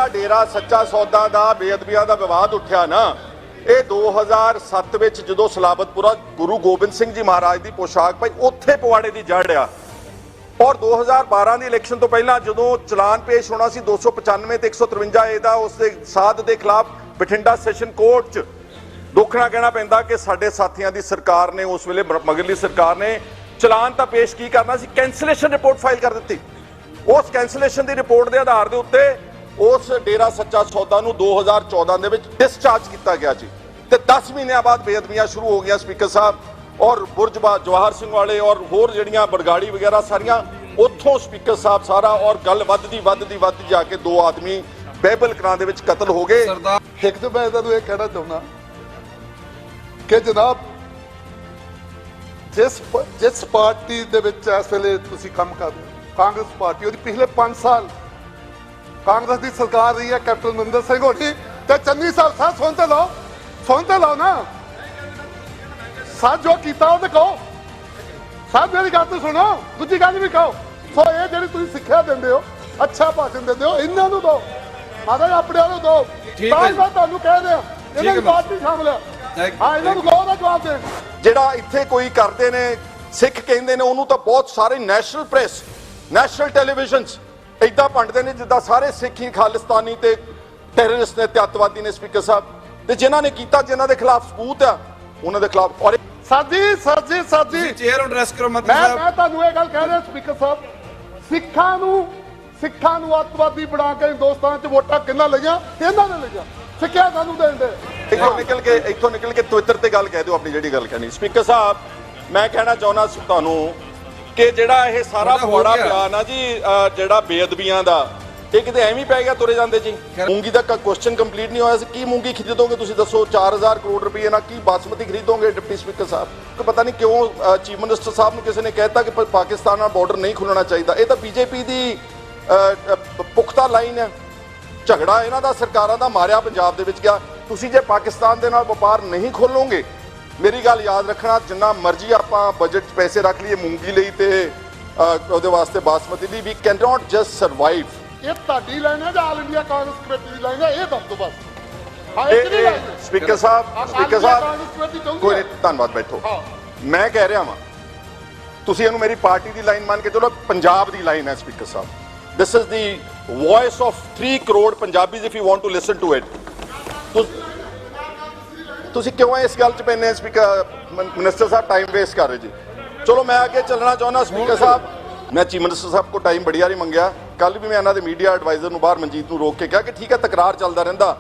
ਜਿਹੜਾ ਡੇਰਾ ਸੱਚਾ ਸੌਦਾ ਦਾ ਬੇਅਦਬੀਆਂ ਦਾ ਵਿਵਾਦ ਉੱਠਿਆ ਨਾ, ਇਹ 2007 ਵਿੱਚ ਜਦੋਂ ਸਲਾਬਤਪੁਰਾ ਗੁਰੂ ਗੋਬਿੰਦ ਸਿੰਘ ਜੀ ਮਹਾਰਾਜ ਦੀ ਪੋਸ਼ਾਕ ਪਾਈ, ਉੱਥੇ ਪਵਾੜੇ ਦੀ ਜੜ ਆ। ਔਰ 2012 ਦੀ ਇਲੈਕਸ਼ਨ ਤੋਂ ਪਹਿਲਾਂ ਜਦੋਂ ਚਲਾਨ ਪੇਸ਼ ਹੋਣਾ ਸੀ 295 ਤੇ 153 ਏ ਦਾ, ਉਸ ਦੇ ਸਾਧ ਦੇ ਖਿਲਾਫ ਬਠਿੰਡਾ ਸੈਸ਼ਨ ਕੋਰਟ 'ਚ ਦੁੱਖ ਨਾਲ ਕਹਿਣਾ ਪੈਂਦਾ ਕਿ ਸਾਡੇ ਸਾਥੀਆਂ ਦੀ ਸਰਕਾਰ ਨੇ, ਉਸ ਵੇਲੇ ਮਗਰਲੀ ਸਰਕਾਰ ਨੇ, ਚਲਾਨ ਤਾਂ ਪੇਸ਼ ਕੀ ਕਰਨਾ ਸੀ, ਕੈਂਸਲੇਸ਼ਨ ਰਿਪੋਰਟ ਫਾਈਲ ਕਰ ਦਿੱਤੀ। ਉਸ ਕੈਂਸਲੇਸ਼ਨ ਦੀ ਰਿਪੋਰਟ ਦੇ ਆਧਾਰ ਦੇ ਉੱਤੇ ਉਸ ਡੇਰਾ ਸੱਚਾ ਸੌਦਾ ਨੂੰ 2014 ਦੇ ਵਿੱਚ ਡਿਸਚਾਰਜ ਕੀਤਾ ਗਿਆ ਜੀ, ਤੇ 10 ਮਹੀਨਿਆਂ ਬਾਅਦ ਬੇਅਦਬੀਆਂ ਸ਼ੁਰੂ ਹੋ ਗਈਆਂ ਸਪੀਕਰ ਸਾਹਿਬ। ਔਰ ਬੁਰਜ ਜਵਾਹਰ ਸਿੰਘ ਵਾਲੇ ਔਰ ਹੋਰ ਜਿਹੜੀਆਂ ਬਰਗਾੜੀ ਵਗੈਰਾ ਸਾਰੀਆਂ ਉੱਥੋਂ ਸਪੀਕਰ ਸਾਹਿਬ ਸਾਰਾ, ਔਰ ਗੱਲ ਵੱਧਦੀ ਜਾ ਕੇ 2 ਆਦਮੀ ਬਹਿਬਲ ਕਲਾਂ ਦੇ ਵਿੱਚ ਕਤਲ ਹੋ ਗਏ। ਇੱਕ ਤਾਂ ਮੈਂ ਤੁਹਾਨੂੰ ਇਹ ਕਹਿਣਾ ਚਾਹੁੰਦਾ ਕਿ ਜਨਾਬ ਜਿਸ ਪਾਰਟੀ ਦੇ ਵਿੱਚ ਇਸ ਵੇਲੇ ਤੁਸੀਂ ਕੰਮ ਕਰ ਰਹੇ ਹੋ, ਕਾਂਗਰਸ ਪਾਰਟੀ, ਉਹਦੀ ਪਿਛਲੇ 5 ਸਾਲ ਕਾਂਗਰਸ ਦੀ ਸਰਕਾਰ ਰਹੀ ਹੈ, ਕੈਪਟਨ ਅਮਰਿੰਦਰ ਸਿੰਘ ਹੋਣੀ ਤੇ ਚੰਨੀ ਸਾਹਿਬ ਸੁਣਤੇ ਲਓ ਨਾ, ਜੋ ਕੀਤਾ ਉਹ ਤੇ ਕਹੋ। ਸਾਹਿਬ ਮੇਰੀ ਗੱਲ ਤਾਂ ਸੁਣੋ, ਦੂਜੀ ਗੱਲ ਵੀ ਕਹੋ। ਸੋ ਇਹ ਜਿਹੜੀ ਤੁਸੀਂ ਸਿੱਖਿਆ ਦਿੰਦੇ ਹੋ, ਅੱਛਾ ਭਾਸ਼ਣ ਦਿੰਦੇ ਹੋ, ਇਹਨਾਂ ਨੂੰ ਦਿਓ, ਮਾਤਾ ਆਪਣੇ ਨੂੰ ਦਿਓ। ਤਾਂ ਮੈਂ ਤੁਹਾਨੂੰ ਕਹਿ ਦਿਆਂ ਇਹਨਾਂ ਦੀ ਬਾਤ ਨਹੀਂ ਸ਼ਾਮਲ ਹੈ। ਹਾਂ, ਇਹਨਾਂ ਨੂੰ ਕਹੋ ਦਾ ਜਵਾਬ ਦੇਣ। ਜਿਹੜਾ ਇੱਥੇ ਕੋਈ ਕਰਦੇ ਨੇ, ਸਿੱਖ ਕਹਿੰਦੇ ਨੇ, ਉਹਨੂੰ ਤਾਂ ਬਹੁਤ ਸਾਰੇ ਨੈਸ਼ਨਲ ਪ੍ਰੈਸ, ਨੈਸ਼ਨਲ ਟੈਲੀਵਿਜ਼ਨਸ ਏਦਾਂ ਭੰਡਦੇ ਨੇ ਜਿੱਦਾਂ ਸਾਰੇ ਸਿੱਖ ਹੀ ਖਾਲਿਸਤਾਨੀ ਤੇ ਟੈਰਰਿਸਟ ਨੇ, ਅੱਤਵਾਦੀ ਨੇ ਸਪੀਕਰ ਸਾਹਿਬ। ਤੇ ਜਿਨ੍ਹਾਂ ਨੇ ਕੀਤਾ, ਜਿਨ੍ਹਾਂ ਦੇ ਖਿਲਾਫ ਸਬੂਤ ਆ, ਉਹਨਾਂ ਦੇ ਖਿਲਾਫ। ਔਰ ਸਾਜੀ ਚੇਅਰ ਨੂੰ ਐਡਰੈਸ ਕਰੋ। ਮੈਂ ਤੁਹਾਨੂੰ ਇਹ ਗੱਲ ਕਹਿ ਰਿਹਾ ਸਪੀਕਰ ਸਾਹਿਬ, ਸਿੱਖਾਂ ਨੂੰ ਅੱਤਵਾਦੀ ਬਣਾ ਕੇ ਹਿੰਦੁਸਤਾਨ 'ਚ ਵੋਟਾਂ ਕਿੰਨਾ ਲਈਆਂ? ਇਹਨਾਂ ਨੇ ਲਈਆਂ। ਸਿੱਖਿਆ ਸਾਨੂੰ ਦੇਣ ਦੇ। ਇੱਥੋਂ ਨਿਕਲ ਕੇ ਟਵਿੱਟਰ ਤੇ ਗੱਲ ਕਹਿ ਦਿਓ ਆਪਣੀ ਜਿਹੜੀ ਗੱਲ ਕਹਿਣੀ। ਸਪੀਕਰ ਸਾਹਿਬ, ਮੈਂ ਕਹਿਣਾ ਚਾਹੁੰਦਾ ਤੁਹਾਨੂੰ ਕਿ ਜਿਹੜਾ ਇਹ ਸਾਰਾ ਪਵਾੜਾ ਪਿਆ ਨਾ ਜੀ, ਜਿਹੜਾ ਬੇਅਦਬੀਆਂ ਦਾ, ਇਹ ਕਿਤੇ ਐਵੇਂ ਪੈ ਗਿਆ ਤੁਰੇ ਜਾਂਦੇ ਜੀ। ਮੂੰਗੀ ਦਾ ਕੁਐਸਚਨ ਕੰਪਲੀਟ ਨਹੀਂ ਹੋਇਆ ਸੀ। ਕੀ ਮੂੰਗੀ ਖਰੀਦੋਗੇ ਤੁਸੀਂ ਦੱਸੋ? 4000 ਕਰੋੜ ਰੁਪਏ ਨਾਲ ਕੀ ਬਾਸਮਤੀ ਖਰੀਦੋਗੇ ਡਿਪਟੀ ਸਪੀਕਰ ਸਾਹਿਬ? ਕਿ ਪਤਾ ਨਹੀਂ ਕਿਉਂ ਚੀਫ ਮਿਨਿਸਟਰ ਸਾਹਿਬ ਨੂੰ ਕਿਸੇ ਨੇ ਕਹਿਤਾ ਕਿ ਪਾਕਿਸਤਾਨ ਨਾਲ ਬਾਰਡਰ ਨਹੀਂ ਖੁੱਲਣਾ ਚਾਹੀਦਾ। ਇਹ ਤਾਂ ਬੀਜੇਪੀ ਦੀ ਪੁਖਤਾ ਲਾਈਨ ਹੈ। ਝਗੜਾ ਇਹਨਾਂ ਦਾ ਸਰਕਾਰਾਂ ਦਾ ਮਾਰਿਆ ਪੰਜਾਬ ਦੇ ਵਿੱਚ ਗਿਆ। ਤੁਸੀਂ ਜੇ ਪਾਕਿਸਤਾਨ ਦੇ ਨਾਲ ਵਪਾਰ ਨਹੀਂ ਖੋਲੋਗੇ, ਮੇਰੀ ਗੱਲ ਯਾਦ ਰੱਖਣਾ, ਜਿੰਨਾ ਮਰਜ਼ੀ ਆਪਾਂ ਬਜਟ 'ਚ ਪੈਸੇ ਰੱਖ ਲਈਏ ਮੂੰਗੀ ਲਈ ਤੇ ਉਹਦੇ ਵਾਸਤੇ ਬਾਸਮਤੀ ਲਈ, we can not just survive. ਇਹ ਤੁਹਾਡੀ ਲਾਈਨ ਹੈ ਜਾਂ ਆਲ ਇੰਡੀਆ ਕਾਂਗਰਸ ਕਮੇਟੀ ਦੀ ਲਾਈਨ ਹੈ? ਇਹ ਦੱਸ ਦਿਓ ਬਸ। ਸਪੀਕਰ ਸਾਹਿਬ ਕੋਈ ਨਹੀਂ, ਧੰਨਵਾਦ, ਬੈਠੋ। ਮੈਂ ਕਹਿ ਰਿਹਾ ਵਾਂ, ਤੁਸੀਂ ਇਹਨੂੰ ਮੇਰੀ ਪਾਰਟੀ ਦੀ ਲਾਈਨ ਮੰਨ ਕੇ ਚਲੋ, ਪੰਜਾਬ ਦੀ ਲਾਈਨ ਹੈ ਸਪੀਕਰ ਸਾਹਿਬ। This is the voice of 3 crore Punjabis if you want to listen to it. ਤੁਸੀਂ ਕਿਉਂ ਇਸ ਗੱਲ 'ਚ ਪੈਂਦੇ ਸਪੀਕਰ ਮਿਨਿਸਟਰ ਸਾਹਿਬ? ਟਾਈਮ ਵੇਸਟ ਕਰ ਰਹੇ ਜੀ। ਚਲੋ ਮੈਂ ਅੱਗੇ ਚੱਲਣਾ ਚਾਹੁੰਦਾ ਸਪੀਕਰ ਸਾਹਿਬ। ਮੈਂ ਚੀਫ ਮਿਨਿਸਟਰ ਸਾਹਿਬ ਕੋਲ ਟਾਈਮ ਬੜੀ ਵਾਰੀ ਮੰਗਿਆ। ਕੱਲ ਵੀ ਮੈਂ ਇਹਨਾਂ ਦੇ ਮੀਡੀਆ ਐਡਵਾਈਜ਼ਰ ਨੂੰ ਬਾਹਰ ਮਨਜੀਤ ਨੂੰ ਰੋਕ ਕੇ ਕਿਹਾ ਕਿ ਠੀਕ ਹੈ, ਤਕਰਾਰ ਚੱਲਦਾ ਰਹਿੰਦਾ,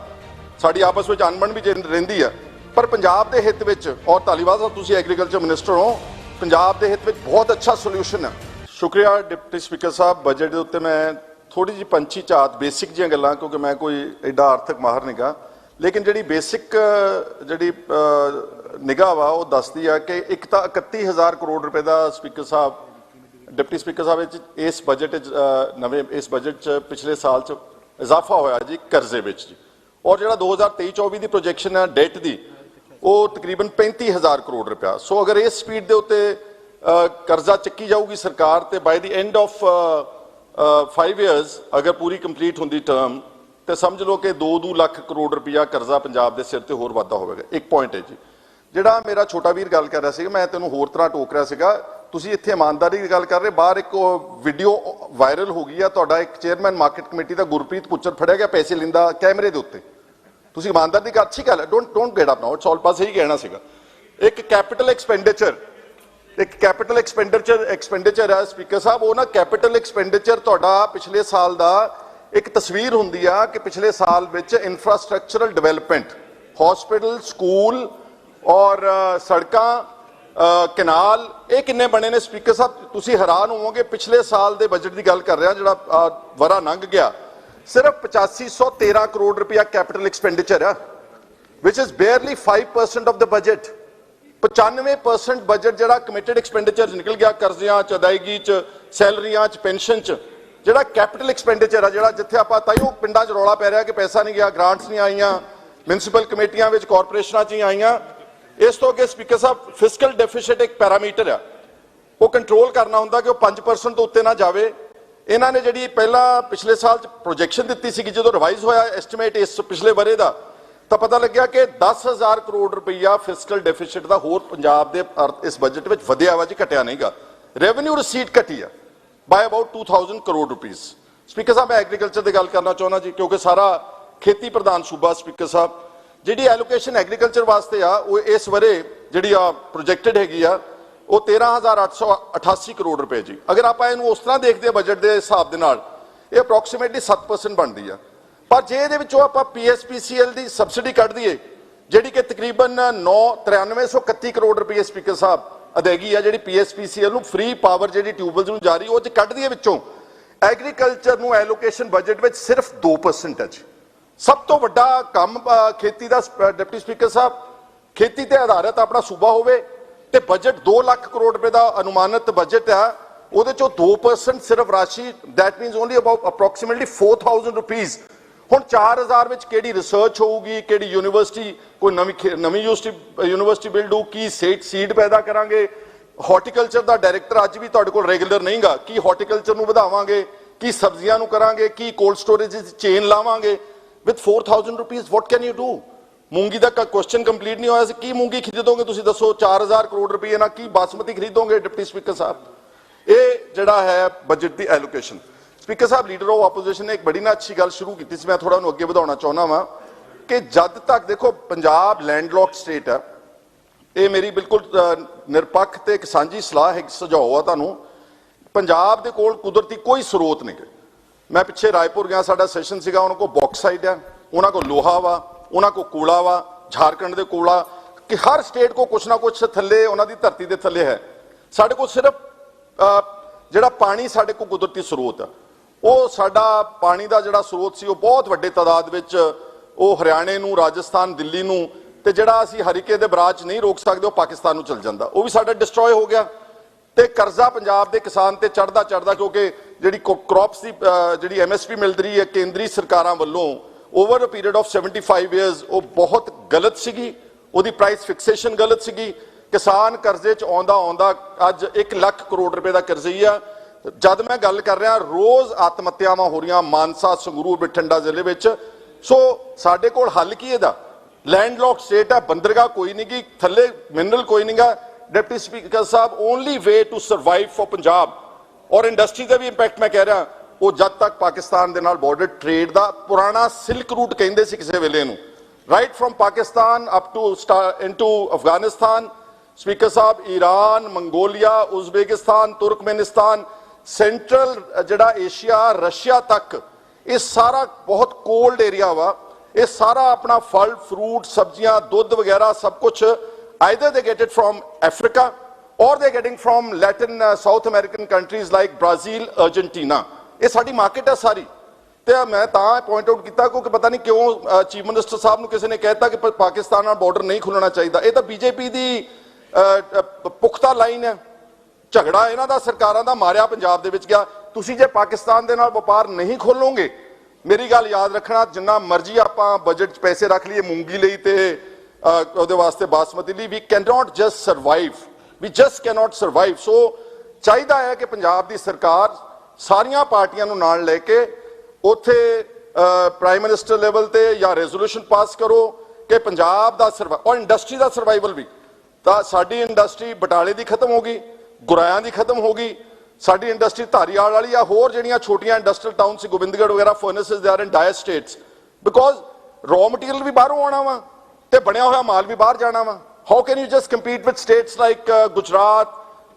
ਸਾਡੀ ਆਪਸ ਵਿੱਚ ਅਣਬਣ ਵੀ ਰਹਿੰਦੀ ਆ, ਪਰ ਪੰਜਾਬ ਦੇ ਹਿੱਤ ਵਿੱਚ, ਔਰ ਧਾਲੀਵਾਲ ਸਾਹਿਬ ਤੁਸੀਂ ਐਗਰੀਕਲਚਰ ਮਿਨਿਸਟਰ ਹੋ, ਪੰਜਾਬ ਦੇ ਹਿੱਤ ਵਿੱਚ ਬਹੁਤ ਅੱਛਾ ਸੋਲੂਸ਼ਨ ਹੈ। ਸ਼ੁਕਰੀਆ ਡਿਪਟੀ ਸਪੀਕਰ ਸਾਹਿਬ। ਬਜਟ ਦੇ ਉੱਤੇ ਮੈਂ ਥੋੜੀ ਜਿਹੀ ਪੰਛੀ ਝਾਤ ਬੇਸਿਕ ਜਿਹੀਆਂ ਗੱਲਾਂ, ਕਿਉਂਕਿ ਮੈਂ ਕੋਈ ਐਡਾ ਆਰਥਿਕ ਮਾਹਰ ਨਹੀਂਗਾ, ਲੇਕਿਨ ਜਿਹੜੀ ਬੇਸਿਕ ਜਿਹੜੀ ਨਿਗਾਹ ਵਾ ਉਹ ਦੱਸਦੀ ਆ ਕਿ ਇੱਕ ਤਾਂ 31000 ਕਰੋੜ ਰੁਪਏ ਦਾ ਸਪੀਕਰ ਸਾਹਿਬ, ਡਿਪਟੀ ਸਪੀਕਰ ਸਾਹਿਬ, ਇਸ ਬਜਟ ਨਵੇਂ ਇਸ ਬਜਟ 'ਚ ਪਿਛਲੇ ਸਾਲ 'ਚ ਇਜ਼ਾਫਾ ਹੋਇਆ ਜੀ ਕਰਜ਼ੇ ਵਿੱਚ ਜੀ। ਔਰ ਜਿਹੜਾ 2023-24 ਦੀ ਪ੍ਰੋਜੈਕਸ਼ਨ ਹੈ ਡੈਟ ਦੀ, ਉਹ ਤਕਰੀਬਨ 35000 ਕਰੋੜ ਰੁਪਇਆ। ਸੋ ਅਗਰ ਇਸ ਸਪੀਡ ਦੇ ਉੱਤੇ ਕਰਜ਼ਾ ਚੱਕੀ ਜਾਊਗੀ ਸਰਕਾਰ, ਤੇ ਬਾਈ ਦੀ ਐਂਡ ਆਫ 5 ਇਅਰਸ ਅਗਰ ਪੂਰੀ ਕੰਪਲੀਟ ਹੁੰਦੀ ਟਰਮ, ਤੇ ਸਮਝ ਲਓ ਕਿ 2 ਲੱਖ ਕਰੋੜ ਰੁਪਇਆ ਕਰਜ਼ਾ ਪੰਜਾਬ ਦੇ ਸਿਰ ਤੇ ਹੋਰ ਵਾਧਾ ਹੋਵੇਗਾ। ਇੱਕ ਪੁਆਇੰਟ ਹੈ ਜੀ, ਜਿਹੜਾ ਮੇਰਾ ਛੋਟਾ ਵੀਰ ਗੱਲ ਕਰ ਰਿਹਾ ਸੀਗਾ, ਮੈਂ ਤੈਨੂੰ ਹੋਰ ਤਰ੍ਹਾਂ ਟੋਕ ਰਿਹਾ ਸੀਗਾ। ਤੁਸੀਂ ਇੱਥੇ ਇਮਾਨਦਾਰੀ ਦੀ ਗੱਲ ਕਰ ਰਹੇ, ਬਾਹਰ ਇੱਕ ਵੀਡੀਓ ਵਾਇਰਲ ਹੋ ਗਈ ਆ, ਤੁਹਾਡਾ ਇੱਕ ਚੇਅਰਮੈਨ ਮਾਰਕੀਟ ਕਮੇਟੀ ਦਾ ਗੁਰਪ੍ਰੀਤ ਪੁੱਚਰ ਫੜਿਆ ਗਿਆ ਪੈਸੇ ਲੈਂਦਾ ਕੈਮਰੇ ਦੇ ਉੱਤੇ। ਤੁਸੀਂ ਇਮਾਨਦਾਰੀ ਦੀ ਗੱਲ, ਅੱਛੀ ਗੱਲ ਹੈ, don't get up now, it's all pass, ਇਹੀ ਕਹਿਣਾ ਸੀਗਾ। ਇੱਕ ਕੈਪੀਟਲ ਐਕਸਪੈਂਡੀਚਰ ਹੈ ਸਪੀਕਰ ਸਾਹਿਬ, ਉਹ ਨਾ ਕੈਪੀਟਲ ਐਕਸਪੈਂਡੀਚਰ ਤੁਹਾਡਾ ਪਿਛਲੇ ਸਾਲ ਦਾ ਇੱਕ ਤਸਵੀਰ ਹੁੰਦੀ ਆ ਕਿ ਪਿਛਲੇ ਸਾਲ ਵਿੱਚ ਇਨਫਰਾਸਟ੍ਰਕਚਰਲ ਡਿਵੈਲਪਮੈਂਟ, ਹਸਪੀਟਲ, ਸਕੂਲ ਔਰ ਸੜਕਾਂ, ਕਨਾਲ, ਇਹ ਕਿੰਨੇ ਬਣੇ ਨੇ ਸਪੀਕਰ ਸਾਹਿਬ? ਤੁਸੀਂ ਹੈਰਾਨ ਹੋਵੋਗੇ, ਪਿਛਲੇ ਸਾਲ ਦੇ ਬਜਟ ਦੀ ਗੱਲ ਕਰ ਰਿਹਾ ਜਿਹੜਾ ਵਰਾ ਲੰਘ ਗਿਆ, ਸਿਰਫ 8513 ਕਰੋੜ ਰੁਪਇਆ ਕੈਪੀਟਲ ਐਕਸਪੈਂਡੀਚਰ ਆ, which is barely 5% of the budget. 95% budget ਜਿਹੜਾ ਕਮਿਟਡ ਐਕਸਪੈਂਡੀਚਰ ਨਿਕਲ ਗਿਆ, ਕਰਜ਼ਿਆਂ 'ਚ, ਅਦਾਇਗੀ 'ਚ, ਸੈਲਰੀਆਂ 'ਚ, ਪੈਨਸ਼ਨ 'ਚ। ਜਿਹੜਾ ਕੈਪੀਟਲ ਐਕਸਪੈਂਡੀਚਰ ਆ, ਜਿਹੜਾ ਜਿੱਥੇ ਆਪਾਂ ਤਾਈਓ ਪਿੰਡਾਂ 'ਚ ਰੌਲਾ ਪੈ ਰਿਹਾ ਕਿ ਪੈਸਾ ਨਹੀਂ ਗਿਆ, ਗ੍ਰਾਂਟਸ ਨਹੀਂ ਆਈਆਂ, ਮਿਊਨਿਸਪਲ ਕਮੇਟੀਆਂ ਵਿੱਚ, ਕਾਰਪੋਰੇਸ਼ਨਾਂ 'ਚ ਹੀ ਆਈਆਂ। ਇਸ ਤੋਂ ਅੱਗੇ ਸਪੀਕਰ ਸਾਹਿਬ ਫਿਸਕਲ ਡੈਫੀਸਿਟ ਇੱਕ ਪੈਰਾਮੀਟਰ ਆ, ਉਹ ਕੰਟਰੋਲ ਕਰਨਾ ਹੁੰਦਾ ਕਿ ਉਹ 5% ਤੋਂ ਉੱਤੇ ਨਾ ਜਾਵੇ। ਇਹਨਾਂ ਨੇ ਜਿਹੜੀ ਪਹਿਲਾਂ ਪਿਛਲੇ ਸਾਲ ਚ ਪ੍ਰੋਜੈਕਸ਼ਨ ਦਿੱਤੀ ਸੀ, ਜਦੋਂ ਰਿਵਾਈਜ਼ ਹੋਇਆ ਐਸਟੀਮੇਟ ਇਸ ਪਿਛਲੇ ਬਰੇ ਦਾ, ਤਾਂ ਪਤਾ ਲੱਗਿਆ ਕਿ 10,000 ਕਰੋੜ ਰੁਪਈਆ ਫਿਸਕਲ ਡੈਫਿਸਿਟ ਦਾ ਹੋਰ ਪੰਜਾਬ ਦੇ ਇਸ ਬਜਟ ਵਿੱਚ ਵਧਿਆ ਵਾ ਜੀ, ਘਟਿਆ ਨਹੀਂਗਾ। ਰੈਵਨਿਊ ਰਿਸੀਟ ਘਟੀ ਆ ਬਾਈ ਅਬਾਊਟ 2000 ਕਰੋੜ ਰੁਪੀਸ। ਸਪੀਕਰ ਸਾਹਿਬ, ਮੈਂ ਐਗਰੀਕਲਚਰ ਦੀ ਗੱਲ ਕਰਨਾ ਚਾਹੁੰਦਾ ਜੀ, ਕਿਉਂਕਿ ਸਾਰਾ ਖੇਤੀ ਪ੍ਰਧਾਨ ਸੂਬਾ। ਸਪੀਕਰ ਸਾਹਿਬ, ਜਿਹੜੀ ਐਲੋਕੇਸ਼ਨ ਐਗਰੀਕਲਚਰ ਵਾਸਤੇ ਆ ਉਹ ਇਸ ਵਰੇ ਜਿਹੜੀ ਆ ਪ੍ਰੋਜੈਕਟਡ ਹੈਗੀ ਆ ਉਹ 13,888 ਕਰੋੜ ਰੁਪਏ ਜੀ। ਅਗਰ ਆਪਾਂ ਇਹਨੂੰ ਉਸ ਤਰ੍ਹਾਂ ਦੇਖਦੇ ਆ ਬਜਟ ਦੇ ਹਿਸਾਬ ਦੇ ਨਾਲ, ਇਹ ਅਪਰੋਕਸੀਮੇਟਲੀ 7% ਬਣਦੀ ਆ। ਪਰ ਜੇ ਇਹਦੇ ਵਿੱਚੋਂ ਆਪਾਂ PSPCL ਦੀ ਸਬਸਿਡੀ ਕੱਢ ਦਈਏ, ਜਿਹੜੀ ਕਿ ਤਕਰੀਬਨ 9331 ਕਰੋੜ ਰੁਪਏ ਸਪੀਕਰ ਸਾਹਿਬ ਅਦਾਇਗੀ ਆ, ਜਿਹੜੀ PSPCL ਨੂੰ ਫ੍ਰੀ ਪਾਵਰ ਜਿਹੜੀ ਟਿਊਬਵੈਲਸ ਨੂੰ ਜਾਰੀ, ਉਹ ਚ ਕੱਢ ਦਈਏ ਵਿੱਚੋਂ, ਐਗਰੀਕਲਚਰ ਨੂੰ ਐਲੋਕੇਸ਼ਨ ਬਜਟ ਵਿੱਚ ਸਿਰਫ 2% ਹੈ ਜੀ। ਸਭ ਤੋਂ ਵੱਡਾ ਕੰਮ ਖੇਤੀ ਦਾ ਡਿਪਟੀ ਸਪੀਕਰ ਸਾਹਿਬ, ਖੇਤੀ ਤੇ ਆਧਾਰਿਤ ਆਪਣਾ ਸੂਬਾ ਹੋਵੇ ਤੇ ਬਜਟ 2 ਲੱਖ ਕਰੋੜ ਰੁਪਏ ਦਾ ਅਨੁਮਾਨਿਤ ਬਜਟ ਆ, ਉਹਦੇ ਚੋਂ 2% ਸਿਰਫ ਰਾਸ਼ੀ, that means only about approximately 4000 rupees. ਹੁਣ 4000 ਵਿੱਚ ਕਿਹੜੀ ਰਿਸਰਚ ਹੋਊਗੀ, ਕਿਹੜੀ ਯੂਨੀਵਰਸਿਟੀ, ਕੋਈ ਨਵੀਂ ਯੂਨੀਵਰਸਿਟੀ ਬਿਲਡ ਹੋ, ਕੀ ਸੀਡ ਪੈਦਾ ਕਰਾਂਗੇ। ਹਾਰਟੀਕਲਚਰ ਦਾ ਡਾਇਰੈਕਟਰ ਅੱਜ ਵੀ ਤੁਹਾਡੇ ਕੋਲ ਰੈਗੂਲਰ ਨਹੀਂਗਾ, ਕੀ ਹਾਰਟੀਕਲਚਰ ਨੂੰ ਵਧਾਵਾਂਗੇ, ਕੀ ਸਬਜ਼ੀਆਂ ਨੂੰ ਕਰਾਂਗੇ, ਕੀ ਕੋਲਡ ਸਟੋਰੇਜ ਚੇਨ ਲਾਵਾਂਗੇ। With 4000 rupees what can you do? ਮੂੰਗੀ ਦਾ ਕੁਐਸਚਨ ਕੰਪਲੀਟ ਨਹੀਂ ਹੋਇਆ ਸੀ, ਕੀ ਮੂੰਗੀ ਖਰੀਦੋਗੇ ਤੁਸੀਂ ਦੱਸੋ? 4000 ਕਰੋੜ ਰੁਪਏ ਨਾਲ ਕੀ ਬਾਸਮਤੀ ਖਰੀਦੋਗੇ ਡਿਪਟੀ ਸਪੀਕਰ ਸਾਹਿਬ? ਇਹ ਜਿਹੜਾ ਹੈ budget the allocation. Speaker Sahib, leader of opposition ਨੇ ਇੱਕ ਬੜੀ ਨਾ ਅੱਛੀ ਗੱਲ ਸ਼ੁਰੂ ਕੀਤੀ ਸੀ, ਮੈਂ ਥੋੜਾ ਉਹਨੂੰ ਅੱਗੇ ਵਧਾਉਣਾ ਚਾਹੁੰਦਾ ਵਾਂ ਕਿ ਜਦ ਤੱਕ ਦੇਖੋ ਪੰਜਾਬ ਲੈਂਡਲੌਕਡ ਸਟੇਟ ਹੈ, ਇਹ ਮੇਰੀ ਬਿਲਕੁਲ ਨਿਰਪੱਖ ਤੇ ਇੱਕ ਸਾਂਝੀ ਸਲਾਹ ਹੈ, ਸੁਝਾਅ ਆ ਤੁਹਾਨੂੰ, ਪੰਜਾਬ ਦੇ ਕੋਲ ਕੁਦਰਤੀ ਕੋਈ ਸਰੋਤ ਨਹੀਂ ਗੇ। ਮੈਂ ਪਿੱਛੇ ਰਾਏਪੁਰ ਗਿਆ, ਸਾਡਾ ਸੈਸ਼ਨ ਸੀਗਾ, ਉਹਨਾਂ ਕੋਲ ਬੌਕਸਾਈਡ ਆ, ਉਹਨਾਂ ਕੋਲ ਲੋਹਾ ਵਾ, ਉਹਨਾਂ ਕੋਲ ਕੋਲਾ ਵਾ, ਝਾਰਖੰਡ ਦੇ ਕੋਲਾ, ਕਿ ਹਰ ਸਟੇਟ ਕੋ ਕੁਛ ਨਾ ਕੁਛ ਥੱਲੇ ਉਹਨਾਂ ਦੀ ਧਰਤੀ ਦੇ ਥੱਲੇ ਹੈ। ਸਾਡੇ ਕੋਲ ਸਿਰਫ ਜਿਹੜਾ ਪਾਣੀ ਸਾਡੇ ਕੋਲ ਕੁਦਰਤੀ ਸਰੋਤ ਆ, ਉਹ ਸਾਡਾ ਪਾਣੀ ਦਾ ਜਿਹੜਾ ਸਰੋਤ ਸੀ ਉਹ ਬਹੁਤ ਵੱਡੇ ਤਾਦਾਦ ਵਿੱਚ ਉਹ ਹਰਿਆਣੇ ਨੂੰ, ਰਾਜਸਥਾਨ, ਦਿੱਲੀ ਨੂੰ, ਤੇ ਜਿਹੜਾ ਅਸੀਂ ਹਰੀਕੇ ਦੇ ਬਰਾਜ ਨਹੀਂ ਰੋਕ ਸਕਦੇ ਉਹ ਪਾਕਿਸਤਾਨ ਨੂੰ ਚਲ ਜਾਂਦਾ, ਉਹ ਵੀ ਸਾਡਾ ਡਿਸਟਰੋਏ ਹੋ ਗਿਆ। ਤੇ ਕਰਜ਼ਾ ਪੰਜਾਬ ਦੇ ਕਿਸਾਨ ਤੇ ਚੜਦਾ, ਕਿਉਂਕਿ ਜਿਹੜੀ ਕ੍ਰੌਪਸ ਦੀ ਜਿਹੜੀ MSP ਮਿਲ ਰਹੀ ਹੈ ਕੇਂਦਰੀ ਸਰਕਾਰਾਂ ਵੱਲੋਂ over a period of 75 years, ਉਹ ਬਹੁਤ ਗਲਤ ਸੀਗੀ, ਉਹਦੀ ਪ੍ਰਾਈਸ ਫਿਕਸੇਸ਼ਨ ਗਲਤ ਸੀਗੀ। ਕਿਸਾਨ ਕਰਜ਼ੇ 'ਚ ਆਉਂਦਾ ਅੱਜ 1 ਲੱਖ ਕਰੋੜ ਰੁਪਏ ਦਾ ਕਰਜ਼ਈ ਆ। ਜਦ ਮੈਂ ਗੱਲ ਕਰ ਰਿਹਾ, ਰੋਜ਼ ਆਤਮ ਹੱਤਿਆਵਾਂ ਹੋ ਰਹੀਆਂ ਮਾਨਸਾ, ਸੰਗਰੂਰ, ਬਠਿੰਡਾ ਜ਼ਿਲ੍ਹੇ ਵਿੱਚ। ਸੋ ਸਾਡੇ ਕੋਲ ਹੱਲ ਕੀ ਇਹਦਾ? ਲੈਂਡਲੌਕਡ ਸਟੇਟ ਹੈ, ਬੰਦਰਗਾਹ ਕੋਈ ਨਹੀਂ ਗੀ, ਥੱਲੇ ਮਿਨਰਲ ਕੋਈ ਨਹੀਂਗਾ। ਡਿਪਟੀ ਸਪੀਕਰ ਸਾਹਿਬ, only way to survive for Punjab ਔਰ ਇੰਡਸਟਰੀ ਦਾ ਵੀ ਇੰਪੈਕਟ ਮੈਂ ਕਹਿ ਰਿਹਾ, ਉਹ ਜਦ ਤੱਕ ਪਾਕਿਸਤਾਨ ਦੇ ਨਾਲ ਬਾਰਡਰ ਟ੍ਰੇਡ ਦਾ ਪੁਰਾਣਾ ਸਿਲਕ ਰੂਟ ਕਹਿੰਦੇ ਸੀ ਕਿਸੇ ਵੇਲੇ ਨੂੰ, right from Pakistan up to into Afghanistan, speaker ਸਾਹਿਬ, Iran, Mongolia, Uzbekistan, Turkmenistan, central ਜਿਹੜਾ ਏਸ਼ੀਆ, ਰਸ਼ੀਆ ਤੱਕ, ਇਹ ਸਾਰਾ ਬਹੁਤ ਕੋਲਡ ਏਰੀਆ ਵਾ। ਇਹ ਸਾਰਾ ਆਪਣਾ ਫਲ, ਫਰੂਟ, ਸਬਜ਼ੀਆਂ, ਦੁੱਧ ਵਗੈਰਾ ਸਭ ਕੁਝ either they get it from Africa or they're getting from Latin South American countries like Brazil, Argentina. ਇਹ ਸਾਡੀ ਮਾਰਕੀਟ ਹੈ ਸਾਰੀ। ਤੇ ਮੈਂ ਤਾਂ ਪੁਆਇੰਟ ਆਊਟ ਕੀਤਾ ਕਿਉਂਕਿ ਪਤਾ ਨਹੀਂ ਕਿਉਂ ਚੀਫ ਮਿਨਿਸਟਰ ਸਾਹਿਬ ਨੂੰ ਕਿਸੇ ਨੇ ਕਹਿਤਾ ਕਿ ਪਾਕਿਸਤਾਨ ਨਾਲ ਬਾਰਡਰ ਨਹੀਂ ਖੁੱਲਣਾ ਚਾਹੀਦਾ। ਇਹ ਤਾਂ BJP ਦੀ ਪੁਖਤਾ ਲਾਈਨ ਹੈ। ਝਗੜਾ ਇਹਨਾਂ ਦਾ ਸਰਕਾਰਾਂ ਦਾ ਮਾਰਿਆ ਪੰਜਾਬ ਦੇ ਵਿੱਚ ਗਿਆ। ਤੁਸੀਂ ਜੇ ਪਾਕਿਸਤਾਨ ਦੇ ਨਾਲ ਵਪਾਰ ਨਹੀਂ ਖੋਲੋਗੇ, ਮੇਰੀ ਗੱਲ ਯਾਦ ਰੱਖਣਾ, ਜਿੰਨਾ ਮਰਜ਼ੀ ਆਪਾਂ ਬਜਟ 'ਚ ਪੈਸੇ ਰੱਖ ਲਈਏ ਮੂੰਗੀ ਲਈ ਤੇ ਉਹਦੇ ਵਾਸਤੇ ਬਾਸਮਤੀ ਲਈ, we can not just survive, we just can not survive. So ਚਾਹੀਦਾ ਹੈ ਕਿ ਪੰਜਾਬ ਦੀ ਸਰਕਾਰ ਸਾਰੀਆਂ ਪਾਰਟੀਆਂ ਨੂੰ ਨਾਲ ਲੈ ਕੇ ਉੱਥੇ ਪ੍ਰਾਈਮ ਮਿਨਿਸਟਰ ਲੈਵਲ ਤੇ ਜਾਂ ਰੈਜ਼ੋਲੂਸ਼ਨ ਪਾਸ ਕਰੋ ਕਿ ਪੰਜਾਬ ਦਾ ਔਰ ਇੰਡਸਟਰੀ ਦਾ ਸਰਵਾਈਵਲ ਵੀ। ਤਾਂ ਸਾਡੀ ਇੰਡਸਟਰੀ ਬਟਾਲੇ ਦੀ ਖਤਮ ਹੋ ਗਈ, ਗੁਰਾਇਆਂ ਦੀ ਖਤਮ ਹੋ ਗਈ, ਸਾਡੀ ਇੰਡਸਟਰੀ ਧਾਰੀਵਾਲ ਵਾਲੀ ਜਾਂ ਹੋਰ ਜਿਹੜੀਆਂ ਛੋਟੀਆਂ ਇੰਡਸਟਰੀਅਲ ਟਾਊਨ ਸੀ, ਗੋਬਿੰਦਗੜ੍ਹ ਵਗੈਰਾ, furnaces they are in dire straits because raw material ਵੀ ਬਾਹਰੋਂ ਆਉਣਾ ਵਾ ਤੇ ਬਣਿਆ ਹੋਇਆ ਮਾਲ ਵੀ ਬਾਹਰ ਜਾਣਾ ਵਾ। How can you just compete with states like Gujarat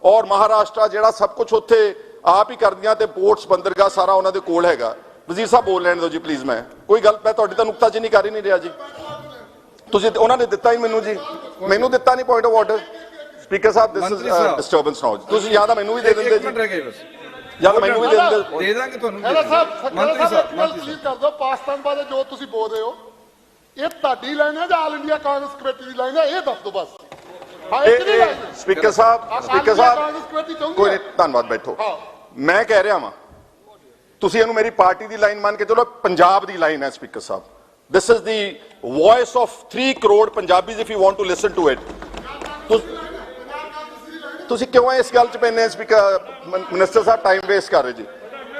ਔਰ ਮਹਾਰਾਸ਼ਟਰ, ਜਿਹੜਾ ਸਭ ਕੁਝ ਉੱਥੇ ਆਪ ਹੀ ਕਰਦੀਆਂ ਤੇ ਪੋਰਟਸ, ਬੰਦਰਗਾਹ ਸਾਰਾ ਉਹਨਾਂ ਦੇ ਕੋਲ ਹੈਗਾ। ਵਜ਼ੀਰ ਸਾਹਿਬ ਬੋਲ ਲੈਣ ਦਿਓ ਜੀ ਪਲੀਜ਼। ਮੈਂ ਕੋਈ ਗੱਲ, ਮੈਂ ਤੁਹਾਡੀ ਤਾਂ ਨੁਕਤਾਚੀਨੀ ਕਰ ਹੀ ਨਹੀਂ ਰਿਹਾ ਜੀ। ਤੁਸੀਂ ਉਹਨਾਂ ਨੇ ਦਿੱਤਾ ਹੀ ਮੈਨੂੰ ਜੀ, ਮੈਨੂੰ ਦਿੱਤਾ ਨਹੀਂ ਪੁਆਇੰਟ ਆਫ ਆਰਡਰ। ਸਪੀਕਰ ਸਾਹਿਬ, ਦਿਸ ਇਜ਼ ਡਿਸਟਰਬੈਂਸ ਨਾਓ। ਤੁਸੀਂ ਜਾਂ ਤਾਂ ਮੈਨੂੰ ਵੀ ਦੇ ਦਿੰਦੇ ਜੀ, ਜਾਂ ਤਾਂ ਮੈਨੂੰ ਵੀ ਦੇ ਦਿੰਦੇ। ਦੇ ਦਾਂਗੇ ਤੁਹਾਨੂੰ। ਮੰਤਰੀ ਸਾਹਿਬ ਪਲੀਜ਼ ਕਰ ਦਿਓ, ਪਾਕਿਸਤਾਨ ਬਾਰੇ ਜੋ ਤੁਸੀਂ ਬੋਲ ਰਹੇ ਹੋ ਇਹ ਤੁਹਾਡੀ ਲਾਈਨ ਹੈ ਜਾਂ ਆਲ ਇੰਡੀਆ ਕਾਂਗਰਸ ਕਮੇਟੀ ਦੀ ਲਾਈਨ ਹੈ, ਇਹ ਦੱਸ ਦਿਓ ਬਸ। ਸਪੀਕਰ ਸਾਹਿਬ, ਕੋਈ ਨਹੀਂ, ਧੰਨਵਾਦ, ਬੈਠੋ। ਮੈਂ ਕਹਿ ਰਿਹਾ ਵਾਂ, ਤੁਸੀਂ ਇਹਨੂੰ ਮੇਰੀ ਪਾਰਟੀ ਦੀ ਲਾਈਨ ਮੰਨ ਕੇ ਚਲੋ, ਪੰਜਾਬ ਦੀ ਲਾਈਨ ਹੈ ਸਪੀਕਰ ਸਾਹਿਬ। This is the voice of 3 crore Punjabis if you want to listen to it. ਤੁਸੀਂ ਕਿਉਂ ਇਸ ਗੱਲ 'ਚ ਪੈਂਦੇ ਸਪੀਕਰ ਮਿਨਿਸਟਰ ਸਾਹਿਬ, ਟਾਈਮ ਵੇਸਟ ਕਰ ਰਹੇ ਜੀ।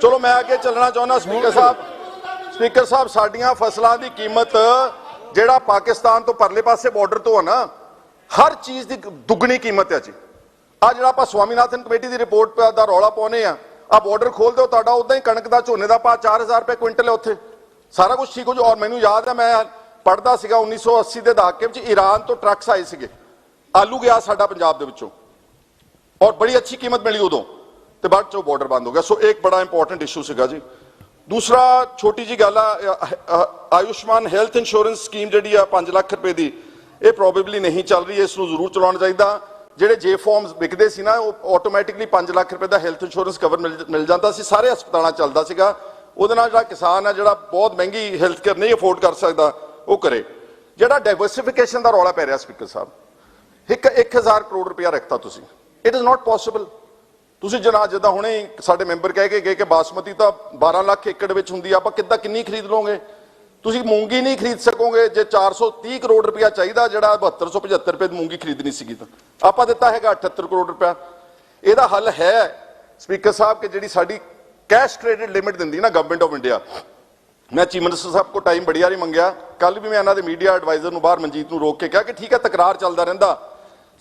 ਚਲੋ ਮੈਂ ਅੱਗੇ ਚੱਲਣਾ ਚਾਹੁੰਦਾ ਸਪੀਕਰ ਸਾਹਿਬ ਸਾਡੀਆਂ ਫਸਲਾਂ ਦੀ ਕੀਮਤ ਜਿਹੜਾ ਪਾਕਿਸਤਾਨ ਤੋਂ ਪਰਲੇ ਪਾਸੇ ਬਾਰਡਰ ਤੋਂ ਆ ਨਾ ਹਰ ਚੀਜ਼ ਦੀ ਦੁੱਗਣੀ ਕੀਮਤ ਹੈ ਜੀ। ਆ ਜਿਹੜਾ ਆਪਾਂ ਸਵਾਮੀਨਾਥਨ ਕਮੇਟੀ ਦੀ ਰਿਪੋਰਟ ਦਾ ਰੌਲਾ ਪਾਉਨੇ ਆ ਬਾਰਡਰ ਖੋਲ ਦਿਓ ਤੁਹਾਡਾ ਉਦਾਂ ਹੀ ਕਣਕ ਦਾ ਝੋਨੇ ਦਾ ਭਾਅ 4000 ਰੁਪਏ ਕੁਇੰਟਲ ਹੈ ਉੱਥੇ ਸਾਰਾ ਕੁਝ ਠੀਕ ਹੋ ਜਾ। ਔਰ ਮੈਨੂੰ ਯਾਦ ਹੈ ਮੈਂ ਪੜ੍ਹਦਾ ਸੀਗਾ 1980 ਦੇ ਦਹਾਕੇ ਵਿੱਚ ਈਰਾਨ ਤੋਂ ਟਰੱਕਸ ਆਏ ਸੀਗੇ ਆਲੂ ਗਿਆ ਸਾਡਾ ਪੰਜਾਬ ਦੇ ਵਿੱਚੋਂ ਔਰ ਬੜੀ ਅੱਛੀ ਕੀਮਤ ਮਿਲੀ ਉਦੋਂ ਤੇ ਬਾਅਦ ਚੋਂ ਬਾਰਡਰ ਬੰਦ ਹੋ ਗਿਆ। ਸੋ ਇੱਕ ਬੜਾ ਇੰਪੋਰਟੈਂਟ ਇਸ਼ੂ ਸੀਗਾ ਜੀ। ਦੂਸਰਾ ਛੋਟੀ ਜੀ ਗੱਲ ਆ ਆਯੁਸ਼ਮਾਨ ਹੈਲਥ ਇੰਸ਼ੋਰੈਂਸ ਸਕੀਮ ਜਿਹੜੀ ਆ 5 ਲੱਖ ਰੁਪਏ ਦੀ ਇਹ ਪ੍ਰੋਬੇਬਲੀ ਨਹੀਂ ਚੱਲ ਰਹੀ ਇਸ ਨੂੰ ਜ਼ਰੂਰ ਚਲਾਉਣਾ ਚਾਹੀਦਾ। ਜਿਹੜੇ ਜੇ ਫਾਰਮਸ ਵਿਕਦੇ ਸੀ ਨਾ ਉਹ ਆਟੋਮੈਟਿਕਲੀ 5 ਲੱਖ ਰੁਪਏ ਦਾ ਹੈਲਥ ਇੰਸ਼ੋਰੈਂਸ ਕਵਰ ਮਿਲ ਜਾਂਦਾ ਸੀ ਸਾਰੇ ਹਸਪਤਾਲਾਂ ਚੱਲਦਾ ਸੀਗਾ। ਉਹਦੇ ਨਾਲ ਜਿਹੜਾ ਕਿਸਾਨ ਆ ਜਿਹੜਾ ਬਹੁਤ ਮਹਿੰਗੀ ਹੈਲਥ ਕੇਅਰ ਨਹੀਂ ਅਫੋਰਡ ਕਰ ਸਕਦਾ ਉਹ ਕਰੇ। ਜਿਹੜਾ ਡਾਈਵਰਸਿਫਿਕੇਸ਼ਨ ਦਾ ਰੌਲਾ ਪੈ ਰਿਹਾ ਸਪੀਕਰ ਸਾਹਿਬ 1000 ਕਰੋੜ ਰੁਪਇਆ ਰੱਖਤਾ ਤੁਸੀਂ ਇਟ ਇਜ਼ ਨਾਟ ਪੋਸੀਬਲ। ਤੁਸੀਂ ਜਿੱਦਾਂ ਹੁਣੇ ਸਾਡੇ ਮੈਂਬਰ ਕਹਿ ਕੇ ਗਏ ਕਿ ਬਾਸਮਤੀ ਤਾਂ 12 ਲੱਖ ਏਕੜ ਵਿੱਚ ਹੁੰਦੀ ਆ ਆਪਾਂ ਕਿੱਦਾਂ ਕਿੰਨੀ ਖਰੀਦ ਲਓਗੇ ਤੁਸੀਂ ਮੂੰਗੀ ਨਹੀਂ ਖਰੀਦ ਸਕੋਗੇ ਜੇ 430 ਕਰੋੜ ਰੁਪਇਆ ਚਾਹੀਦਾ ਜਿਹੜਾ 7275 ਰੁਪਏ ਦੀ ਮੂੰਗੀ ਖਰੀਦਣੀ ਸੀਗੀ ਤਾਂ ਆਪਾਂ ਦਿੱਤਾ ਹੈਗਾ 78 ਕਰੋੜ ਰੁਪਇਆ। ਇਹਦਾ ਹੱਲ ਹੈ ਸਪੀਕਰ ਸਾਹਿਬ ਕਿ ਜਿਹੜੀ ਸਾਡੀ ਕੈਸ਼ ਕ੍ਰੈਡਿਟ ਲਿਮਿਟ ਦਿੰਦੀ ਨਾ ਗਵਰਨਮੈਂਟ ਆਫ ਇੰਡੀਆ ਮੈਂ ਚੀਫ ਮਿਨਿਸਟਰ ਸਾਹਿਬ ਕੋ ਟਾਈਮ ਬੜੀ ਵਾਰੀ ਮੰਗਿਆ ਕੱਲ ਵੀ ਮੈਂ ਇਹਨਾਂ ਦੇ ਮੀਡੀਆ ਐਡਵਾਈਜ਼ਰ ਨੂੰ ਬਾਹਰ ਮਨਜੀਤ ਨੂੰ ਰੋਕ ਕੇ ਕਿਹਾ ਕਿ ਠੀਕ ਹੈ ਤਕਰਾਰ ਚੱਲਦਾ ਰਹਿੰਦਾ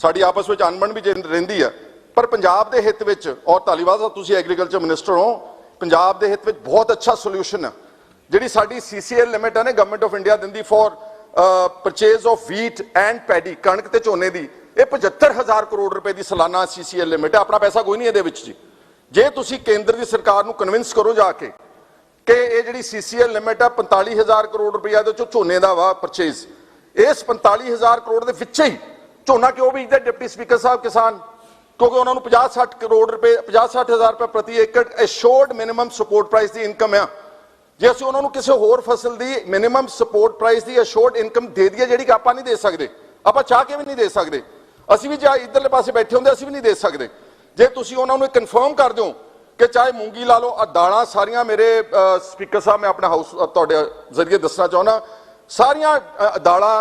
ਸਾਡੀ ਆਪਸ ਵਿੱਚ ਅਣਬਣ ਵੀ ਰਹਿੰਦੀ ਆ ਪਰ ਪੰਜਾਬ ਦੇ ਹਿੱਤ ਵਿੱਚ ਔਰ ਧਾਲੀਵਾਲ ਸਾਹਿਬ ਤੁਸੀਂ ਐਗਰੀਕਲਚਰ ਮਿਨਿਸਟਰ ਹੋ ਪੰਜਾਬ ਦੇ ਹਿੱਤ ਵਿੱਚ ਬਹੁਤ ਅੱਛਾ ਸੋਲੂਸ਼ਨ ਹੈ ਜਿਹੜੀ ਸਾਡੀ CCL ਲਿਮਿਟ ਹੈ ਨਾ ਗਵਰਨਮੈਂਟ ਆਫ ਇੰਡੀਆ ਦਿੰਦੀ for purchase of wheat and paddy ਕਣਕ ਤੇ ਝੋਨੇ ਦੀ ਇਹ 75000 ਕਰੋੜ ਰੁਪਏ ਦੀ ਸਾਲਾਨਾ CCL ਲਿਮਿਟ ਹੈ ਆਪਣਾ ਪੈਸਾ ਕੋਈ ਨਹੀਂ ਇਹਦੇ ਵਿੱਚ ਜੀ। ਜੇ ਤੁਸੀਂ ਕੇਂਦਰ ਦੀ ਸਰਕਾਰ ਨੂੰ ਕਨਵਿੰਸ ਕਰੋ ਜਾ ਕੇ ਕਿ ਇਹ ਜਿਹੜੀ CCL ਲਿਮਿਟ ਹੈ 45000 ਕਰੋੜ ਰੁਪਇਆ ਦੇ ਚੋਂ ਝੋਨੇ ਦਾ ਵਾ ਪਰਚੇਜ਼ ਇਸ 45000 ਕਰੋੜ ਦੇ ਵਿੱਚ ਹੀ ਝੋਨਾ ਕਿਉਂ ਬੀਜਦੇ ਡਿਪਟੀ ਸਪੀਕਰ ਸਾਹਿਬ ਕਿਸਾਨ ਕਿਉਂਕਿ ਉਹਨਾਂ ਨੂੰ 50-60 ਕਰੋੜ ਰੁਪਏ 50-60000 ਰੁਪਏ ਪ੍ਰਤੀ ਏਕੜ ਐਸ਼ੋਰਡ ਮਿਨੀਮਮ ਸਪੋਰਟ ਪ੍ਰਾਈਸ ਦੀ ਇਨਕਮ ਆ। ਜੇ ਅਸੀਂ ਉਹਨਾਂ ਨੂੰ ਕਿਸੇ ਹੋਰ ਫਸਲ ਦੀ ਮਿਨੀਮਮ ਸਪੋਰਟ ਪ੍ਰਾਈਸ ਦੀ ਐਸ਼ੋਰਡ ਇਨਕਮ ਦੇ ਦਈਏ ਜਿਹੜੀ ਕਿ ਆਪਾਂ ਨਹੀਂ ਦੇ ਸਕਦੇ ਆਪਾਂ ਚਾਹ ਕੇ ਵੀ ਨਹੀਂ ਦੇ ਸਕਦੇ ਅਸੀਂ ਵੀ ਜੇ ਇੱਧਰਲੇ ਪਾਸੇ ਬੈਠੇ ਹੁੰਦੇ ਅਸੀਂ ਵੀ ਨਹੀਂ ਦੇ ਸਕਦੇ ਜੇ ਤੁਸੀਂ ਉਹਨਾਂ ਨੂੰ ਕਨਫਰਮ ਕਰ ਦਿਓ ਕਿ ਚਾਹੇ ਮੂੰਗੀ ਲਾ ਲਓ ਦਾਲਾਂ ਸਾਰੀਆਂ ਮੇਰੇ ਸਪੀਕਰ ਸਾਹਿਬ ਮੈਂ ਆਪਣਾ ਹਾਊਸ ਤੁਹਾਡੇ ਜ਼ਰੀਏ ਦੱਸਣਾ ਚਾਹੁੰਦਾ ਸਾਰੀਆਂ ਦਾਲਾਂ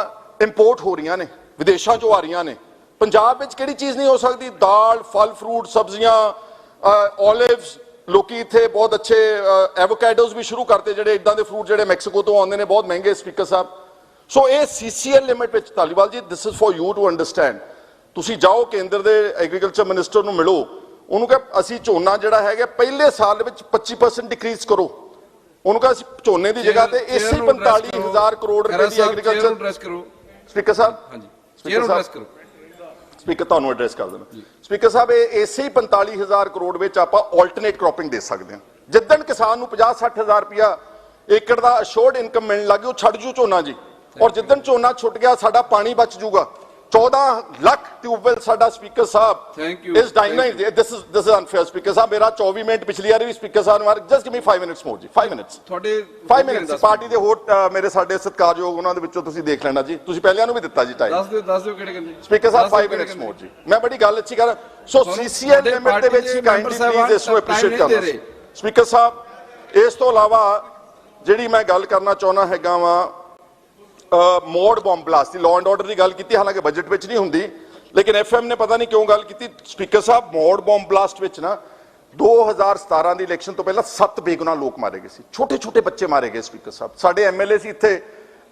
ਇੰਪੋਰਟ ਹੋ ਰਹੀਆਂ ਨੇ ਵਿਦੇਸ਼ਾਂ ਚੋਂ ਆ ਰਹੀਆਂ ਨੇ ਪੰਜਾਬ ਵਿੱਚ ਕਿਹੜੀ ਚੀਜ਼ ਨਹੀਂ ਹੋ ਸਕਦੀ ਦਾਲ ਫਲ ਫਰੂਟ ਸਬਜ਼ੀਆਂ ਓਲਿਵਸ ਲੋਕੀ ਇੱਥੇ ਬਹੁਤ ਅੱਛੇ ਐਵੋਕੈਡੋਸ ਵੀ ਸ਼ੁਰੂ ਕਰਤੇ ਜਿਹੜੇ ਇਦਾਂ ਦੇ ਫਰੂਟ ਜਿਹੜੇ ਮੈਕਸੀਕੋ ਤੋਂ ਆਉਂਦੇ ਨੇ ਬਹੁਤ ਮਹਿੰਗੇ ਸਪੀਕਰ ਸਾਹਿਬ। ਸੋ ਇਹ CCL ਲਿਮਿਟ ਵਿੱਚ Dhaliwal ji this is for you to understand ਤੁਸੀਂ ਜਾਓ ਕੇਂਦਰ ਦੇ ਐਗਰੀਕਲਚਰ ਮਿਨਿਸਟਰ ਨੂੰ ਮਿਲੋ ਉਹਨੂੰ ਕਹੇ ਅਸੀਂ ਝੋਨਾ ਜਿਹੜਾ ਹੈਗਾ ਪਹਿਲੇ ਸਾਲ ਵਿੱਚ 25% ਡਿਕਰੀਜ਼ ਕਰੋ ਉਹਨੂੰ ਕਹੇ ਅਸੀਂ ਝੋਨੇ ਦੀ ਜਗ੍ਹਾ ਤੇ ਇਸੇ 45000 ਕਰੋੜ ਰੁਪਏ ਦੀ ਐਗਰੀਕਲਚਰ ਸਪੀਕਰ ਸਾਹਿਬ ਹਾਂਜੀ ਸਪੀਕਰ ਤੁਹਾਨੂੰ ਐਡਰੈਸ ਕਰ ਦੇਣਾ ਸਪੀਕਰ ਸਾਹਿਬ ਇਹ ਇਸੇ 45000 ਕਰੋੜ ਵਿੱਚ ਆਪਾਂ ਆਲਟਰਨੇਟ ਕ੍ਰੌਪਿੰਗ ਦੇ ਸਕਦੇ ਹਾਂ ਜਿੱਦਣ ਕਿਸਾਨ ਨੂੰ 50-60000 ਰੁਪਇਆ ਏਕੜ ਦਾ ਅਸ਼ੋਰਡ ਇਨਕਮ ਮਿਲਣ ਲੱਗੀ ਉਹ ਛੱਡ ਜੂ ਝੋਨਾ ਜੀ ਔਰ ਜਿੱਦਣ ਝੋਨਾ ਛੁੱਟ ਗਿਆ ਸਾਡਾ ਪਾਣੀ ਬਚ ਜੂਗਾ 14 ਲੱਖ ਟਿਊਬਵੈਲ ਸਾਡਾ ਸਪੀਕਰ ਸਾਹਿਬ ਇਸ ਡਾਇਨਾਈਟ ਦਿਸ ਇਜ਼ ਅਨਫੇਅਰ ਸਪੀਕਰ ਸਾਹਿਬ ਮੇਰਾ 24 ਮਿੰਟ ਪਿਛਲੀ ਵਾਰੀ ਵੀ ਸਪੀਕਰ ਸਾਹਿਬ ਨੂੰ ਜਸਟ ਗਿਵ ਮੀ 5 ਮਿੰਟਸ ਮੋਰ ਜੀ 5 ਮਿੰਟਸ ਤੁਹਾਡੇ 5 ਮਿੰਟਸ ਪਾਰਟੀ ਦੇ ਹੋਰ ਮੇਰੇ ਸਾਡੇ ਸਤਿਕਾਰਯੋਗ ਉਹਨਾਂ ਦੇ ਵਿੱਚੋਂ ਤੁਸੀਂ ਦੇਖ ਲੈਣਾ ਜੀ ਤੁਸੀਂ ਪਹਿਲਿਆਂ ਨੂੰ ਵੀ ਦਿੱਤਾ ਜੀ ਟਾਈਮ ਦੱਸ ਦਿਓ ਕਿਹੜੇ ਕਹਿੰਦੇ ਸਪੀਕਰ ਸਾਹਿਬ 5 ਮਿੰਟਸ ਮੋਰ ਜੀ ਮੈਂ ਬੜੀ ਗੱਲ ਅੱਛੀ ਕਰ ਸੋ CCL ਲਿਮਿਟ ਦੇ ਵਿੱਚ ਹੀ ਕਾਈਂਡਲੀ ਪਲੀਜ਼ ਇਸ ਨੂੰ ਐਪਰੀਸ਼ੀਏਟ ਕਰਨਾ ਸਪੀਕਰ ਸਾਹਿਬ ਇਸ ਤੋਂ ਇਲਾਵਾ ਜਿਹੜੀ ਮੈਂ ਗੱਲ ਕਰਨਾ ਚਾਹੁੰਦਾ ਹੈਗਾ ਵਾ mode bomb blast the law and order ਦੀ ਗੱਲ ਕੀਤੀ ਹਾਲਾਂਕਿ ਬਜਟ ਵਿੱਚ ਨਹੀਂ ਹੁੰਦੀ ਲੇਕਿਨ FM ਨੇ ਪਤਾ ਨਹੀਂ ਕਿਉਂ ਗੱਲ ਕੀਤੀ ਸਪੀਕਰ ਸਾਹਿਬ ਮੋਡ ਬੰਬ ਬਲਾਸਟ ਵਿੱਚ ਨਾ 2017 ਦੀ ਇਲੈਕਸ਼ਨ ਤੋਂ ਪਹਿਲਾਂ 7 ਬੇਗੁਨਾਹ ਲੋਕ ਮਾਰੇ ਗਏ ਸੀ ਛੋਟੇ ਛੋਟੇ ਬੱਚੇ ਮਾਰੇ ਗਏ ਸਪੀਕਰ ਸਾਹਿਬ ਸਾਡੇ MLA ਸੀ ਇੱਥੇ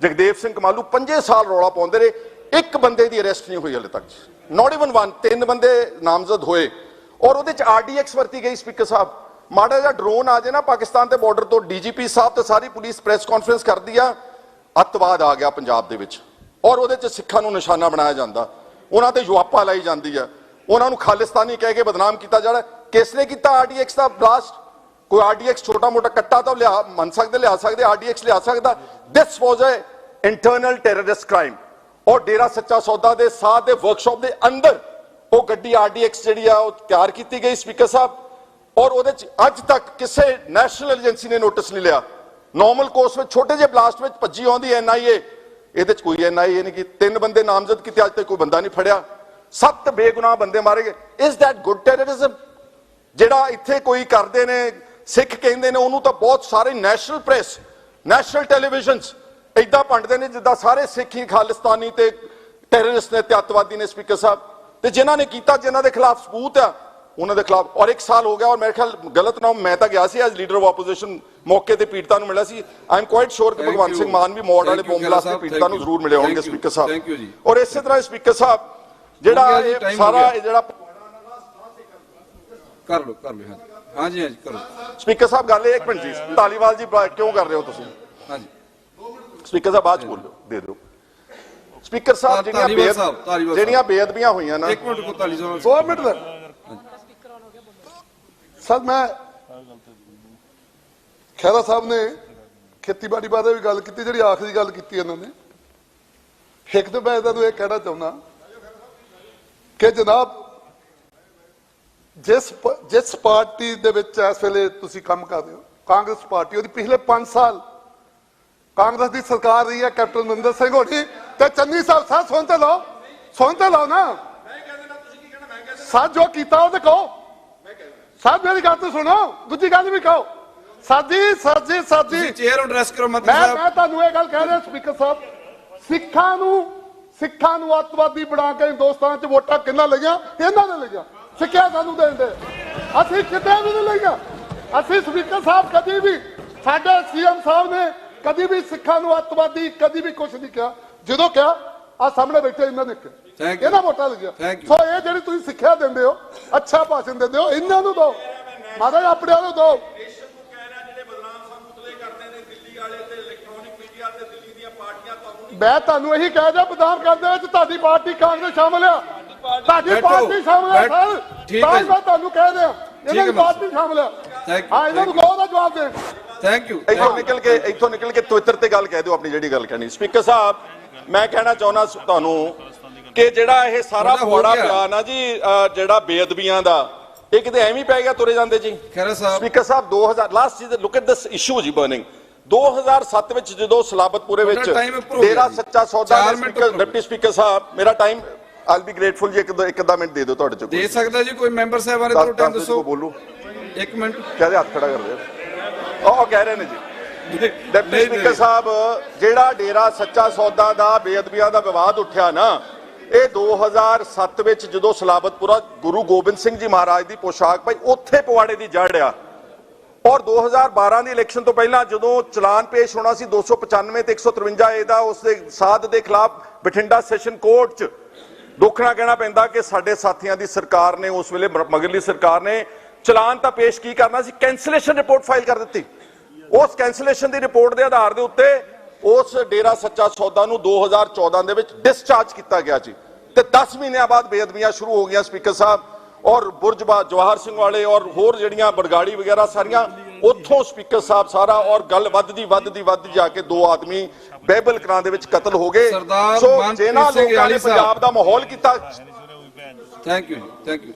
ਜਗਦੇਵ ਸਿੰਘ ਕਮਾਲੂ 5 ਸਾਲ ਰੌਲਾ ਪਾਉਂਦੇ ਰਹੇ ਇੱਕ ਬੰਦੇ ਦੀ ਅਰੈਸਟ ਨਹੀਂ ਹੋਈ ਹਲੇ ਤੱਕ ਨਾਟ ਇਵਨ ਵਨ 3 ਬੰਦੇ ਨਾਮਜ਼ਦ ਹੋਏ ਔਰ ਉਹਦੇ ਚ RDX ਵਰਤੀ ਗਈ ਸਪੀਕਰ ਸਾਹਿਬ ਮਾੜਾ ਜਿਹਾ ਡਰੋਨ ਆ ਜੇ ਨਾ ਪਾਕਿਸਤਾਨ ਦੇ ਬਾਰਡਰ ਤੋਂ DGP ਸਾਹਿਬ ਤੇ ਸਾਰੀ ਪੁਲਿਸ ਪ੍ਰੈਸ ਕਾਨਫਰੰਸ ਕਰਦੀ ਆ ਅੱਤਵਾਦ ਆ ਗਿਆ ਪੰਜਾਬ ਦੇ ਵਿੱਚ ਔਰ ਉਹਦੇ ਚ ਸਿੱਖਾਂ ਨੂੰ ਨਿਸ਼ਾਨਾ ਬਣਾਇਆ ਜਾਂਦਾ ਉਹਨਾਂ ਤੇ ਜੁਆਪਾ ਲਾਈ ਜਾਂਦੀ ਆ ਉਹਨਾਂ ਨੂੰ ਖਾਲਿਸਤਾਨੀ ਕਹਿ ਕੇ ਬਦਨਾਮ ਕੀਤਾ ਜਾਂਦਾ ਕਿਸ ਨੇ ਕੀਤਾ RDX ਦਾ ਬਲਾਸਟ ਕੋਈ RDX ਛੋਟਾ ਮੋਟਾ ਕੱਟਾ ਤਾਂ ਲਿਆ ਮੰਨ ਸਕਦੇ ਲਿਆ ਸਕਦੇ RDX ਲਿਆ ਸਕਦਾ ਦਿਸ ਵਾਸ ਅ ਇੰਟਰਨਲ ਟੈਰਰਿਸਟ ਕ੍ਰਾਈਮ ਔਰ ਡੇਰਾ ਸੱਚਾ ਸੌਦਾ ਦੇ ਸਾਥ ਦੇ ਵਰਕਸ਼ਾਪ ਦੇ ਅੰਦਰ ਉਹ ਗੱਡੀ RDX ਜਿਹੜੀ ਆ ਉਹ ਤਿਆਰ ਕੀਤੀ ਗਈ ਸਪੀਕਰ ਸਾਹਿਬ ਔਰ ਉਹਦੇ ਚ ਅੱਜ ਤੱਕ ਕਿਸੇ ਨੈਸ਼ਨਲ ਏਜੰਸੀ ਨੇ ਨੋਟਿਸ ਨਹੀਂ ਲਿਆ ਨੋਰਮਲ ਕੋਰਸ ਵਿੱਚ ਛੋਟੇ ਜਿਹੇ ਬਲਾਸਟ ਵਿੱਚ ਭੱਜੀ ਆਉਂਦੀ NIA ਇਹਦੇ ਚ ਕੋਈ NIA ਨਹੀਂ ਕਿ 3 ਬੰਦੇ ਨਾਮਜ਼ਦ ਕੀਤੇ ਅੱਜ ਤੱਕ ਕੋਈ ਬੰਦਾ ਨਹੀਂ ਫੜਿਆ 7 ਬੇਗੁਨਾਹ ਬੰਦੇ ਮਾਰੇ ਗਏ ਇਜ਼ ਦੈਟ ਗੁੱਡ ਟੈਰਰਿਜ਼ਮ ਜਿਹੜਾ ਇੱਥੇ ਕੋਈ ਕਰਦੇ ਨੇ ਸਿੱਖ ਕਹਿੰਦੇ ਨੇ ਉਹਨੂੰ ਤਾਂ ਬਹੁਤ ਸਾਰੇ ਨੈਸ਼ਨਲ ਪ੍ਰੈਸ ਨੈਸ਼ਨਲ ਟੈਲੀਵਿਜ਼ਨਸ ਇਦਾਂ ਭੰਡਦੇ ਨੇ ਜਿੱਦਾਂ ਸਾਰੇ ਸਿੱਖ ਹੀ ਖਾਲਿਸਤਾਨੀ ਤੇ ਟੈਰਰਿਸਟ ਨੇ ਤੇ ਅੱਤਵਾਦੀ ਨੇ ਸਪੀਕਰ ਸਾਹਿਬ ਤੇ ਜਿਨ੍ਹਾਂ ਨੇ ਕੀਤਾ ਜਿਨ੍ਹਾਂ ਦੇ ਖਿਲਾਫ ਸਬੂਤ ਆ ਉਹਨਾਂ ਦੇ ਖਿਲਾਫ ਔਰ 1 ਸਾਲ ਹੋ ਗਿਆ ਔਰ ਮੇਰੇ ਖਿਆਲ ਗਲਤ ਨਾ ਮੈਂ ਤਾਂ ਗਿਆ ਸੀ ਐਜ਼ ਲੀਡਰ ਆਫ ਆਪੋਜੀਸ਼ਨ ਮੌਕੇ ਤੇ ਪੀੜਤਾਂ ਨੂੰ ਮਿਲਿਆ ਸੀ ਆਈ ਐਮ ਕੁਆਇਟ ਸ਼ੋਰ ਕਿ ਭਗਵੰਤ ਸਿੰਘ ਮਾਨ ਵੀ ਮੌੜ ਵਾਲੇ ਬੋਮ ਬਲਾਸਟ ਤੇ ਪੀੜਤਾਂ ਨੂੰ ਜ਼ਰੂਰ ਮਿਲੇ ਹੋਣਗੇ ਸਪੀਕਰ ਸਾਹਿਬ ਔਰ ਇਸੇ ਤਰ੍ਹਾਂ ਸਪੀਕਰ ਸਾਹਿਬ ਜਿਹੜਾ ਇਹ ਸਾਰਾ ਇਹ ਜਿਹੜਾ ਕਰ ਲਓ ਹਾਂਜੀ ਕਰੋ ਸਪੀਕਰ ਸਾਹਿਬ ਗੱਲ ਇਹ 1 ਮਿੰਟ ਜੀ ਧਾਲੀਵਾਲ ਜੀ ਕਿਉਂ ਕਰ ਰਹੇ ਹੋ ਤੁਸੀਂ ਹਾਂਜੀ ਸਪੀਕਰ ਸਾਹਿਬ ਬਾਅਦ ਚ ਬੋਲੋ ਦੇ ਦਿਓ ਸਪੀਕਰ ਸਾਹਿਬ ਜਿਹੜੀਆਂ ਬੇਅਦਬੀਆਂ ਹੋਈਆਂ ਨਾ 1 ਮਿੰਟ ਕੋ ਤਾਲੀ 2 ਮਿੰਟ ਦਾ ਸਰ ਮੈਂ ਖਹਿਰਾ ਸਾਹਿਬ ਨੇ ਖੇਤੀਬਾੜੀ ਬਾਰੇ ਵੀ ਗੱਲ ਕੀਤੀ ਜਿਹੜੀ ਆਖਰੀ ਗੱਲ ਕੀਤੀ ਇਹਨਾਂ ਨੇ ਇੱਕ ਤਾਂ ਮੈਂ ਇਹਨਾਂ ਨੂੰ ਇਹ ਕਹਿਣਾ ਚਾਹੁੰਦਾ ਕਿ ਜਨਾਬ ਜਿਸ ਪਾਰਟੀ ਦੇ ਵਿੱਚ ਇਸ ਵੇਲੇ ਤੁਸੀਂ ਕੰਮ ਕਰ ਰਹੇ ਹੋ ਕਾਂਗਰਸ ਪਾਰਟੀ ਉਹਦੀ ਪਿਛਲੇ 5 ਸਾਲ ਕਾਂਗਰਸ ਦੀ ਸਰਕਾਰ ਰਹੀ ਹੈ ਕੈਪਟਨ ਅਮਰਿੰਦਰ ਸਿੰਘ ਹੋਣੀ ਤੇ ਚੰਨੀ ਸਾਹਿਬ ਸਾਹਿਬ ਸੁਣ ਤੇ ਲਓ ਨਾ ਸਰ ਜੋ ਕੀਤਾ ਉਹ ਤੇ ਕਹੋ ਸਾਹਿਬ ਮੇਰੀ ਗੱਲ ਤਾਂ ਸੁਣੋ ਦੂਜੀ ਗੱਲ ਵੀ ਕਹੋ ਸਾਜੀ ਚੇਅਰ ਨੂੰ ਐਡਰੈਸ ਕਰੋ ਮੰਤਰੀ ਸਾਹਿਬ ਮੈਂ ਤੁਹਾਨੂੰ ਇਹ ਗੱਲ ਕਹਿ ਰਿਹਾ ਸਪੀਕਰ ਸਾਹਿਬ ਸਿੱਖਾਂ ਨੂੰ ਅੱਤਵਾਦੀ ਬਣਾ ਕੇ ਹਿੰਦੁਸਤਾਨ 'ਚ ਵੋਟਾਂ ਕਿੰਨਾ ਲਈਆਂ ਇਹਨਾਂ ਨੇ ਲਈਆਂ ਸਿੱਖਿਆ ਸਾਨੂੰ ਦੇਣ ਦੇ ਅਸੀਂ ਕਿਤੇ ਵੀ ਨਹੀਂ ਲਈਆਂ ਅਸੀਂ ਸਪੀਕਰ ਸਾਹਿਬ ਕਦੀ ਵੀ ਸਾਡੇ ਸੀਐਮ ਸਾਹਿਬ ਨੇ ਕਦੀ ਵੀ ਸਿੱਖਾਂ ਨੂੰ ਅੱਤਵਾਦੀ ਕਦੀ ਵੀ ਕੁਝ ਨਹੀਂ ਕਿਹਾ ਜਦੋਂ ਕਿਹਾ ਆ ਸਾਹਮਣੇ ਬੈਠੇ ਇਹਨਾਂ ਨੇ ਕਿਹਾ ਇਹਨਾਂ ਵੋਟਾਂ ਲਈਆਂ ਸੋ ਇਹ ਜਿਹੜੀ ਤੁਸੀਂ ਸਿੱਖਿਆ ਦਿੰਦੇ ਹੋ ਅੱਛਾ ਭਾਸ਼ਣ ਦਿੰਦੇ ਹੋ ਇਹਨਾਂ ਨੂੰ ਦਿਓ ਮਹਾਰਾਜ ਆਪਣੇ ਨੂੰ ਦਿਓ ਮੈਂ ਤੁਹਾਨੂੰ ਇਹੀ ਕਹਿ ਦਿਆਂ ਬਦਾਮ ਕਰਦੇ ਵਿੱਚ ਤੁਹਾਡੀ ਪਾਰਟੀ ਕਾਂਗਰਸ ਸ਼ਾਮਲ ਆ ਤੁਹਾਡੀ ਪਾਰਟੀ ਸ਼ਾਮਲ ਆ ਸਰ ਠੀਕ ਹੈ ਮੈਂ ਤੁਹਾਨੂੰ ਕਹਿ ਦਿਆਂ ਇਹਨਾਂ ਦੀ ਪਾਰਟੀ ਸ਼ਾਮਲ ਆ ਹਾਂ ਇਹਨਾਂ ਨੂੰ ਕਹੋ ਦਾ ਜਵਾਬ ਦੇਣ ਥੈਂਕ ਯੂ ਇੱਥੋਂ ਨਿਕਲ ਕੇ ਟਵਿੱਟਰ ਤੇ ਗੱਲ ਕਹਿ ਦਿਓ ਆਪਣੀ ਜਿਹੜੀ ਗੱਲ ਕਹਿਣੀ ਸਪੀਕਰ ਸਾਹਿਬ ਮੈਂ ਕਹਿਣਾ ਚਾਹੁੰਦਾ ਤੁਹਾਨੂੰ ਕਿ ਜਿਹੜਾ ਇਹ ਸਾਰਾ ਪਵਾੜਾ ਪਿਆ ਨਾ ਜੀ ਜਿਹੜਾ ਬੇਅਦਬੀਆਂ ਦਾ ਇਹ ਕਿਤੇ ਐਵੇਂ ਹੀ ਪੈ ਗਿਆ ਤੁਰੇ ਜਾਂਦੇ ਜੀ ਖਹਿਰਾ ਸਾਹਿਬ ਸਪੀਕਰ ਸਾਹਿਬ 2000 ਲਾਸਟ ਜੀ ਲੁੱਕ ਐਟ ਦਿਸ ਇਸ਼ੂ ਜੀ ਬਰਨਿੰਗ 2007 ਵਿੱਚ ਜਦੋਂ ਸਲਾਬਤਪੁਰੇ ਵਿੱਚ ਡੇਰਾ ਸੱਚਾ ਸੌਦਾ ਡਿਪਟੀ ਸਪੀਕਰ ਸਾਹਿਬ ਮੇਰਾ ਟਾਈਮ ਆਲ ਬੀ ਗ੍ਰੇਟਫੁਲ ਜੀ ਇੱਕ ਅੱਧਾ ਮਿੰਟ ਦੇ ਦਿਓ ਤੁਹਾਡੇ ਚੋਂ ਦੇ ਸਕਦਾ ਜੀ ਕੋਈ ਮੈਂਬਰ ਸਾਹਿਬਾਂ ਨੇ ਤੁਹਾਨੂੰ ਟਾਈਮ ਦੱਸੋ ਬੋਲੋ 1 ਮਿੰਟ ਕਹਦੇ ਹੱਥ ਖੜਾ ਕਰਦੇ ਉਹ ਕਹਿ ਰਹੇ ਨੇ ਜੀ ਡਿਪਟੀ ਸਪੀਕਰ ਸਾਹਿਬ ਜਿਹੜਾ ਡੇਰਾ ਸੱਚਾ ਸੌਦਾ ਦਾ ਬੇਅਦਬੀਆਂ ਦਾ ਵਿਵਾਦ ਉੱਠਿਆ ਨਾ ਇਹ 2007 ਵਿੱਚ ਜਦੋਂ ਸਲਾਬਤਪੁਰਾ ਗੁਰੂ ਗੋਬਿੰਦ ਸਿੰਘ ਜੀ ਮਹਾਰਾਜ ਦੀ ਪੋਸ਼ਾਕ ਪਾਈ ਉੱਥੇ ਪਵਾੜੇ ਦੀ ਜੜ ਆ ਔਰ 2012 ਦੀ ਇਲੈਕਸ਼ਨ ਤੋਂ ਪਹਿਲਾਂ ਜਦੋਂ ਚਲਾਨ ਪੇਸ਼ ਹੋਣਾ ਸੀ 295 ਤੇ 153 ਇਹਦਾ ਉਸਦੇ ਸਾਧ ਦੇ ਖਿਲਾਫ ਬਠਿੰਡਾ ਸੈਸ਼ਨ ਕੋਰਟ 'ਚ ਦੁੱਖਣਾ ਕਹਿਣਾ ਪੈਂਦਾ ਕਿ ਸਾਡੇ ਸਾਥੀਆਂ ਦੀ ਸਰਕਾਰ ਨੇ ਉਸ ਵੇਲੇ ਮਗਰਲੀ ਸਰਕਾਰ ਨੇ ਚਲਾਨ ਤਾਂ ਪੇਸ਼ ਕੀ ਕਰਨਾ ਸੀ ਕੈਂਸਲੇਸ਼ਨ ਰਿਪੋਰਟ ਫਾਈਲ ਕਰ ਦਿੱਤੀ ਉਸ ਕੈਂਸਲੇਸ਼ਨ ਦੀ ਰਿਪੋਰਟ ਦੇ ਆਧਾਰ ਦੇ ਉੱਤੇ ਉਸ ਡੇਰਾ ਸੱਚਾ ਸੌਦਾ ਨੂੰ 2014 ਦੇ ਵਿੱਚ ਡਿਸਚਾਰਜ ਕੀਤਾ ਗਿਆ ਜੀ ਤੇ 10 ਮਹੀਨਿਆਂ ਬਾਅਦ ਬੇਅਦਬੀਆਂ ਸ਼ੁਰੂ ਹੋ ਗਈਆਂ ਸਪੀਕਰ ਸਾਹਿਬ ਔਰ ਬੁਰਜਬਾ ਜਵਾਹਰ ਸਿੰਘ ਵਾਲੇ ਔਰ ਹੋਰ ਜਿਹੜੀਆਂ ਬਰਗਾੜੀ ਵਗੈਰਾ ਸਾਰੀਆਂ ਉੱਥੋਂ ਸਪੀਕਰ ਸਾਹਿਬ ਸਾਰਾ ਔਰ ਗੱਲ ਵੱਧਦੀ ਜਾ ਕੇ 2 ਆਦਮੀ ਬਹਿਬਲ ਕਲਾਂ ਦੇ ਵਿੱਚ ਕਤਲ ਹੋ ਗਏ ਸੋ ਜਿਹਨਾਂ ਲੋਕਾਂ ਨੇ ਪੰਜਾਬ ਦਾ ਮਾਹੌਲ ਕੀਤਾ ਥੈਂਕ ਯੂ